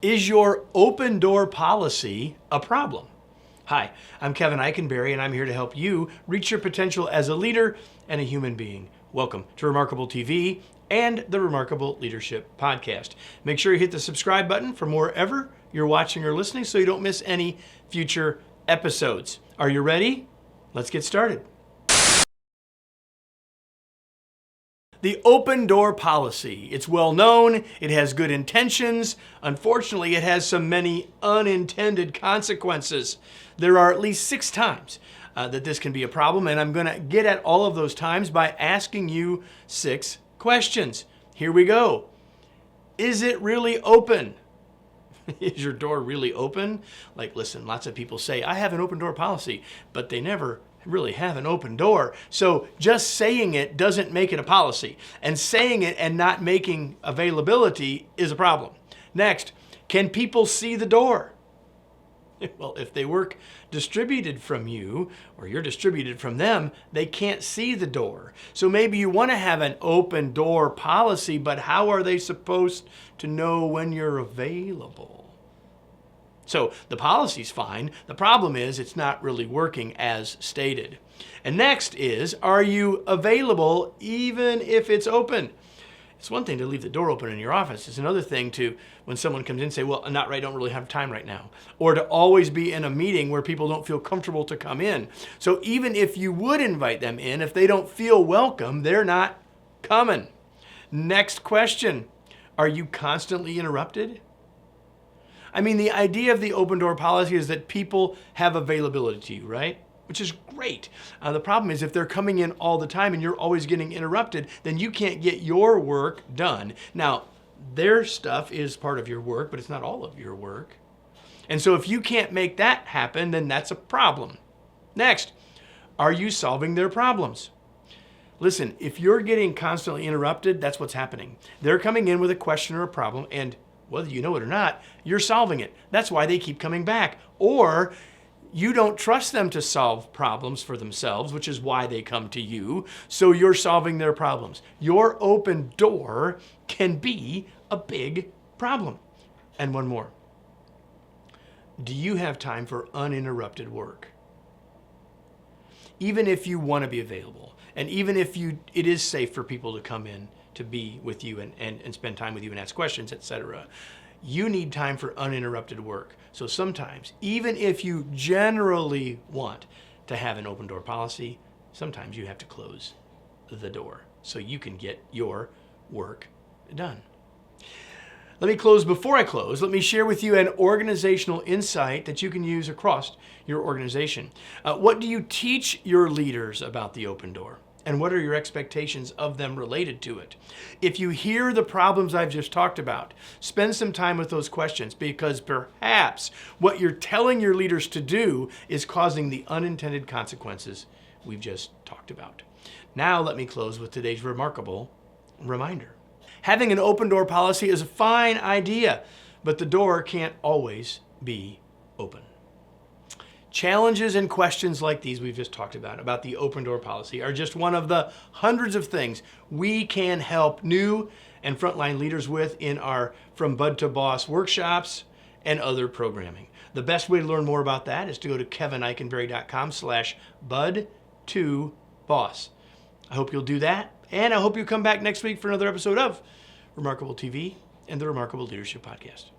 Is your open door policy a problem? Hi, I'm Kevin Eikenberry, and I'm here to help you reach your potential as a leader and a human being. Welcome to Remarkable TV and the Remarkable Leadership Podcast. Make sure you hit the subscribe button from wherever you're watching or listening so you don't miss any future episodes. Are you ready? Let's get started. The open door policy. It's well known, it has good intentions. Unfortunately, it has so many unintended consequences. There are at least 6 times that this can be a problem, and I'm going to get at all of those times by asking you 6 questions. Here we go. Is it really open? Is your door really open? Like, listen, lots of people say, I have an open door policy, but they never really have an open door. So just saying it doesn't make it a policy. And saying it and not making availability is a problem. Next, can people see the door? Well, if they work distributed from you or you're distributed from them, they can't see the door. So maybe you want to have an open door policy, but how are they supposed to know when you're available? So the policy's fine. The problem is it's not really working as stated. And next is, are you available even if it's open? It's one thing to leave the door open in your office. It's another thing to, when someone comes in, say, well, not right, don't really have time right now. Or to always be in a meeting where people don't feel comfortable to come in. So even if you would invite them in, if they don't feel welcome, they're not coming. Next question, are you constantly interrupted? I mean, the idea of the open door policy is that people have availability to you, right? Which is great. The problem is if they're coming in all the time and you're always getting interrupted, then you can't get your work done. Now, their stuff is part of your work, but it's not all of your work. And so if you can't make that happen, then that's a problem. Next, are you solving their problems? Listen, if you're getting constantly interrupted, that's what's happening. They're coming in with a question or a problem, and whether you know it or not, you're solving it. That's why they keep coming back. Or you don't trust them to solve problems for themselves, which is why they come to you. So you're solving their problems. Your open door can be a big problem. And one more. Do you have time for uninterrupted work? Even if you want to be available, and even if it is safe for people to come in to be with you and spend time with you and ask questions, etc., you need time for uninterrupted work. So sometimes, even if you generally want to have an open door policy, sometimes you have to close the door so you can get your work done. Let me close. Before I close, let me share with you an organizational insight that you can use across your organization. What do you teach your leaders about the open door? And what are your expectations of them related to it? If you hear the problems I've just talked about, spend some time with those questions, because perhaps what you're telling your leaders to do is causing the unintended consequences we've just talked about. Now let me close with today's remarkable reminder. Having an open door policy is a fine idea, but the door can't always be open. Challenges and questions like these we've just talked about the open door policy, are just one of the hundreds of things we can help new and frontline leaders with in our From Bud to Boss workshops and other programming. The best way to learn more about that is to go to kevineikenberry.com/bud2boss. I hope you'll do that, and I hope you come back next week for another episode of Remarkable TV and the Remarkable Leadership Podcast.